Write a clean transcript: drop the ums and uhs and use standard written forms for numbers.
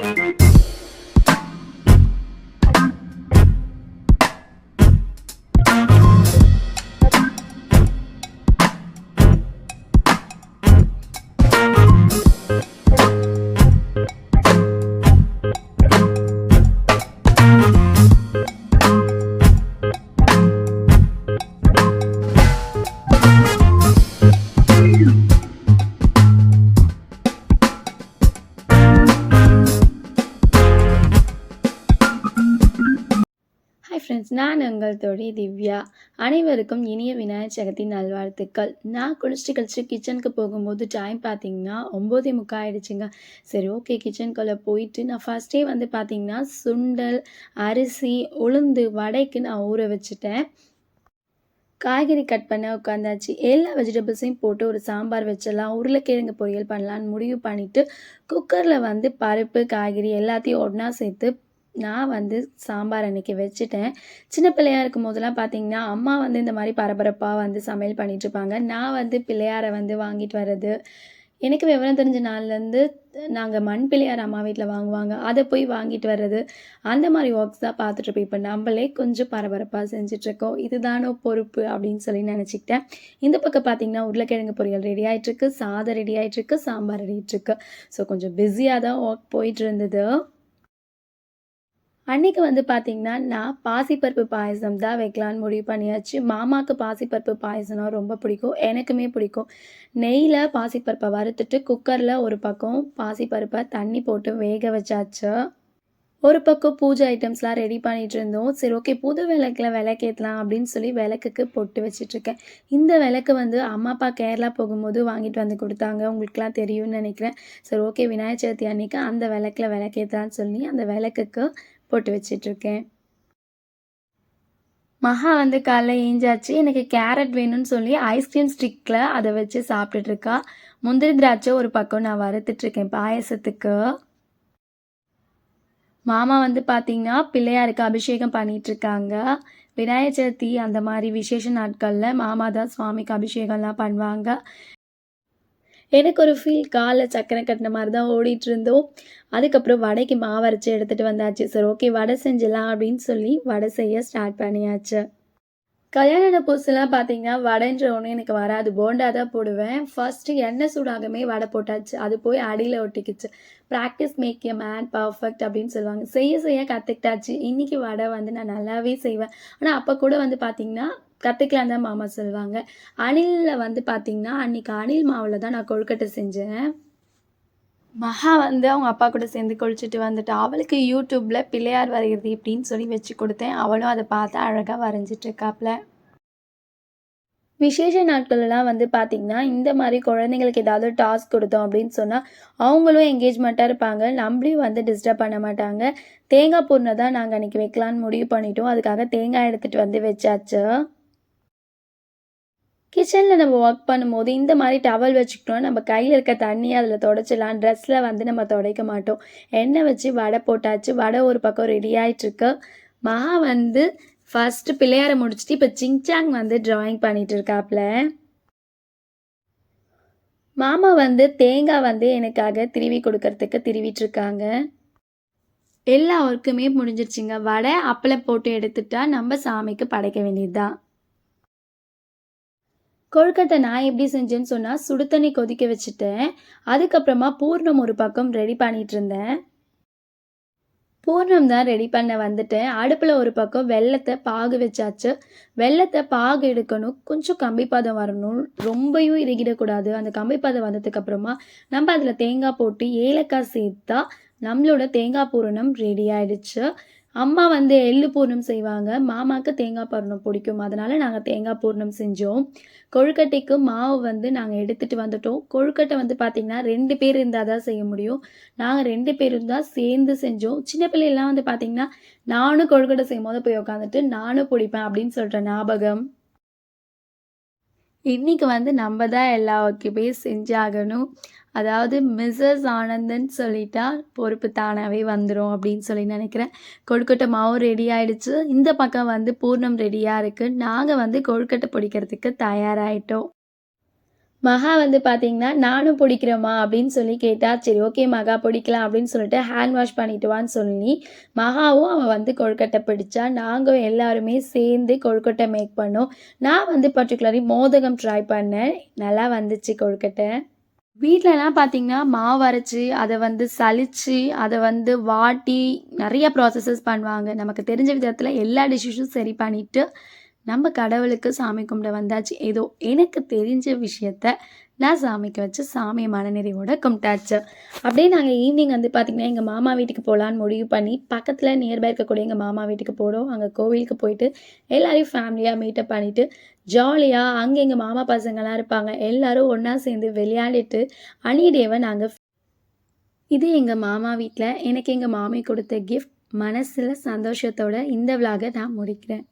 Hi friends, நான் உங்கள் தோழி திவ்யா. அனைவருக்கும் இனிய விநாயகர் சதுர்த்தி நல்வாழ்த்துக்கள். நான் குளிச்சுட்டு கழிச்சு கிச்சனுக்கு போகும்போது டைம் பார்த்தீங்கன்னா 9:45 ஆயிடுச்சுங்க. சரி, ஓகே, கிச்சனுக்குள்ளே போயிட்டு நான் ஃபஸ்ட்டே வந்து பார்த்தீங்கன்னா சுண்டல், அரிசி, உளுந்து, வடைக்கு நான் ஊற வச்சுட்டேன். காய்கறி கட் பண்ண உட்காந்தாச்சு. எல்லா வெஜிடபிள்ஸையும் போட்டு ஒரு சாம்பார் வச்சிடலாம், உருளைக்கிழங்கு பொரியல் பண்ணலான்னு முடிவு பண்ணிவிட்டு குக்கரில் வந்து பருப்பு, காய்கறி எல்லாத்தையும் ஒன்றா சேர்த்து நான் வந்து சாம்பார் அன்றைக்கி வச்சுட்டேன். சின்ன பிள்ளையா இருக்கும் போதெல்லாம் பார்த்தீங்கன்னா அம்மா வந்து இந்த மாதிரி பரபரப்பாக வந்து சமையல் பண்ணிகிட்ருப்பாங்க. நான் வந்து பிள்ளையாரை வந்து வாங்கிட்டு வர்றது, எனக்கு விவரம் தெரிஞ்ச நாள்லேருந்து நாங்கள் மண் பிள்ளையார் அம்மா வீட்டில் வாங்குவாங்க, அதை போய் வாங்கிட்டு வர்றது, அந்த மாதிரி ஒர்க்ஸ் தான் பார்த்துட்ருப்போம். இப்போ நம்மளே கொஞ்சம் பரபரப்பாக செஞ்சிட்ருக்கோம். இதுதானோ பொறுப்பு அப்படின்னு சொல்லி நினச்சிக்கிட்டேன். இந்த பக்கம் பார்த்தீங்கன்னா உருளைக்கிழங்கு பொரியல் ரெடி ஆகிட்டுருக்கு, சாதம் ரெடி ஆகிட்டுருக்கு, சாம்பார் ரெடிட்டுருக்கு. ஸோ கொஞ்சம் பிஸியாக தான் ஒர்க் போயிட்டு இருந்தது. அன்றைக்கி வந்து பார்த்திங்கன்னா நான் பாசிப்பருப்பு பாயசம் தான் வைக்கலான்னு முடிவு பண்ணியாச்சு. மாமாவுக்கு பாசிப்பருப்பு பாயசம்னா ரொம்ப பிடிக்கும், எனக்குமே பிடிக்கும். நெய்யில் பாசிப்பருப்பை வறுத்துட்டு குக்கரில் ஒரு பக்கம் பாசிப்பருப்பை தண்ணி போட்டு வேக வச்சாச்சு. ஒரு பக்கம் பூஜை ஐட்டம்ஸ்லாம் ரெடி பண்ணிகிட்டு இருந்தோம். சரி, ஓகே, புது விளக்கில் விளக்கேற்றலாம் அப்படின்னு சொல்லி விளக்குக்கு பொட்டு வச்சிட்ருக்கேன். இந்த விளக்கு வந்து அம்மா அப்பா கேரளா போகும்போது வாங்கிட்டு வந்து கொடுத்தாங்க, உங்களுக்குலாம் தெரியும்னு நினைக்கிறேன். சரி, ஓகே, விநாயகர் சதுர்த்தி அன்றைக்கி அந்த விளக்கில் விளக்கேற்றலான்னு சொல்லி அந்த விளக்குக்கு போட்டு வச்சிட்ருக்கேன். மகா வந்து காலைல ஏஞ்சாச்சு. எனக்கு கேரட் வேணும்னு சொல்லி ஐஸ்கிரீம் ஸ்டிக்கில் அதை வச்சு சாப்பிட்டுட்ருக்கா. முந்திரி திராட்சை ஒரு பக்கம் நான் வறுத்துட்ருக்கேன் பாயசத்துக்கு. மாமா வந்து பார்த்திங்கன்னா பிள்ளையாருக்கு அபிஷேகம் பண்ணிகிட்ருக்காங்க. விநாயகர் சதுர்த்தி அந்த மாதிரி விசேஷ நாட்களில் மாமா தான் சுவாமிக்கு அபிஷேகம்லாம் பண்ணுவாங்க. எனக்கு ஒரு ஃபீல் காலைல சக்கரை கட்டின மாதிரி தான் ஓடிட்டுருந்தோம். அதுக்கப்புறம் வடைக்கு மாவு அரைச்சி எடுத்துகிட்டு வந்தாச்சு. சரி, ஓகே, வடை செஞ்சிடலாம் அப்படின்னு சொல்லி வடை செய்ய ஸ்டார்ட் பண்ணியாச்சு. கல்யாண புதுசுலாம் பார்த்தீங்கன்னா வடைன்ற ஒன்று எனக்கு வராது, போண்டா தான் போடுவேன். ஃபஸ்ட்டு எண்ணெய் சூடாகவே வடை போட்டாச்சு, அது போய் அடியில் ஒட்டிக்கிச்சு. Practice make a man perfect அப்படின்னு சொல்லுவாங்க. செய்ய செய்ய கற்றுக்கிட்டாச்சு. இன்றைக்கி வடை வந்து நான் நல்லாவே செய்வேன். ஆனால் அப்போ கூட வந்து பார்த்திங்கன்னா கற்றுக்கலாம் தான் மாமா சொல்லுவாங்க. அணிலில் வந்து பார்த்திங்கன்னா அன்றைக்கி அணில் மாவில் தான் நான் கொழுக்கட்டை செஞ்சேன். மகா வந்து அவங்க அப்பா கூட சேர்ந்து குளிச்சுட்டு வந்துட்டு அவளுக்கு யூடியூப்பில் பிள்ளையார் வரைகிறது இப்படின்னு சொல்லி வச்சு கொடுத்தேன். அவளும் அதை பார்த்து அழகாக வரைஞ்சிட்ருக்காப்புல. விசேஷ நாட்கள்லாம் வந்து பார்த்திங்கன்னா இந்த மாதிரி குழந்தைங்களுக்கு ஏதாவது டாஸ்க் கொடுத்தோம் அப்படின்னு சொன்னால் அவங்களும் என்கேஜ்மெண்ட்டாக இருப்பாங்க, நம்மளையும் வந்து டிஸ்டர்ப் பண்ண மாட்டாங்க. தேங்காய் பூர்ணை தான் நாங்கள் அன்றைக்கி வைக்கலான்னு முடிவு பண்ணிட்டோம். அதுக்காக தேங்காய் எடுத்துகிட்டு வந்து வச்சாச்சு. கிச்சனில் நம்ம ஒர்க் பண்ணும்போது இந்த மாதிரி டவல் வச்சுக்கிட்டோம், நம்ம கையில் இருக்க தண்ணியை அதில் துடைச்சிடலாம். ட்ரெஸ்ஸில் வந்து நம்ம துடைக்க மாட்டோம். எண்ணெய் வச்சு வடை போட்டாச்சு. வடை ஒரு பக்கம் ரெடி ஆகிட்டுருக்கு. மகா வந்து ஃபஸ்ட்டு பிள்ளையாரை முடிச்சுட்டு இப்போ சிங்சாங் வந்து ட்ராயிங் பண்ணிகிட்டு இருக்காப்புல. மாமா வந்து தேங்காய் வந்து எனக்காக திருவி கொடுக்கறதுக்கு திருவிட்டுருக்காங்க. எல்லா ஒர்க்குமே முடிஞ்சிருச்சுங்க. வடை அப்பளம் போட்டு எடுத்துட்டா நம்ம சாமிக்கு படைக்க வேண்டியது தான். கொழுக்கட்டை நான் எப்படி செஞ்சேன்னு சொன்னால் சுடு தண்ணி கொதிக்க வச்சுட்டேன். அதுக்கப்புறமா பூர்ணம் ஒரு பக்கம் ரெடி பண்ணிகிட்டு இருந்தேன். பூர்ணம் தான் ரெடி பண்ண வந்துட்டேன். அடுப்பில் ஒரு பக்கம் வெல்லத்தை பாகு வச்சாச்சு. வெல்லத்தை பாகு எடுக்கணும், கொஞ்சம் கம்பிப்பாதம் வரணும், ரொம்பவும் இறுகிடக்கூடாது. அந்த கம்பிப்பாதம் வந்ததுக்கப்புறமா நம்ம அதில் தேங்காய் போட்டு ஏலக்காய் சேர்த்தா நம்மளோட தேங்காய் பூரணம் ரெடி ஆகிடுச்சு. அம்மா வந்து எள்ளு பூர்ணம் செய்வாங்க, மாமாவுக்கு தேங்காய் பூர்ணம் பிடிக்கும், அதனால் நாங்கள் தேங்காய் பூர்ணம் செஞ்சோம். கொழுக்கட்டைக்கு மாவு வந்து நாங்கள் எடுத்துகிட்டு வந்துட்டோம். கொழுக்கட்டை வந்து பார்த்திங்கன்னா 2 பேர் இருந்தால் தான் செய்ய முடியும். நாங்கள் 2 பேரும் தான் சேர்ந்து செஞ்சோம். சின்ன பிள்ளைலாம் வந்து பார்த்திங்கன்னா நானும் கொழுக்கட்டை செய்யும் போது போய் உட்காந்துட்டு நானும் பிடிப்பேன் அப்படின்னு சொல்கிற ஞாபகம். இன்றைக்கி வந்து நம்ம தான் எல்லா ஒர்க்குமே செஞ்சாகணும். அதாவது மிஸ்ஸஸ் ஆனந்தன் சொல்லிட்டா பொறுப்பு தானாகவே வந்துடும் அப்படின்னு சொல்லி நினைக்கிறேன். கொழுக்கட்டை மாவும் ரெடி ஆகிடுச்சு. இந்த பக்கம் வந்து பூர்ணம் ரெடியாக இருக்குது. நாங்கள் வந்து கொழுக்கட்டை பிடிக்கிறதுக்கு தயாராகிட்டோம். மகா வந்து பார்த்தீங்கன்னா, "நானும் பிடிக்கிறேம்மா" அப்படின்னு சொல்லி கேட்டா, சரி ஓகே மகா பிடிக்கலாம் அப்படின்னு சொல்லிட்டு ஹேண்ட் வாஷ் பண்ணிட்டு வான்னு சொல்லி, மகாவும் அவ வந்து கொழுக்கட்டை பிடிச்சா. நாங்க எல்லாருமே சேர்ந்து கொழுக்கட்டை மேக் பண்ணோம். நான் வந்து பர்ட்டிகுலர்லி மோதகம் ட்ரை பண்ணேன். நல்லா வந்துச்சு கொழுக்கட்டை. வீட்லலாம் பார்த்தீங்கன்னா, மாவு அரைச்சு, அத வந்து சலிச்சு, அத வந்து வாட்டி நெறைய ப்ராசஸஸ் பண்ணுவாங்க. நமக்கு தெரிஞ்ச விதத்தில எல்லா டிஷ்ஷஸும் சரி பண்ணிட்டு, நம்ம கடவுளுக்கு சாமி கும்பிட வந்தாச்சு. ஏதோ எனக்கு தெரிஞ்ச விஷயத்த நான் சாமிக்கு வச்சு சாமிய மனநிறைவோட கும்பிட்டாச்சு. அப்படியே நாங்க ஈவினிங் வந்து பார்த்தீங்கன்னா, எங்க மாமா வீட்டுக்கு போலான்னு முடிவு பண்ணி, பக்கத்தில நியர்பை இருக்கக்கூடிய எங்க மாமா வீட்டுக்கு போறோம். அங்க கோவிலுக்கு போயிட்டு, எல்லாரையும் ஃபேமிலியா மீட்டப் பண்ணிட்டு, ஜாலியா அங்க எங்க மாமா பசங்கலாம் இருப்பாங்க. எல்லாரும் ஒண்ணா சேர்ந்து விளையாடிட்டு, அன்னி டேவ நாங்க இது எங்க மாமா வீட்ல எனக்கு எங்க மாமி குடுத்த கிஃப்ட். மனசுல சந்தோஷத்தோட இந்த விளாக நான் முடிக்கிறேன்.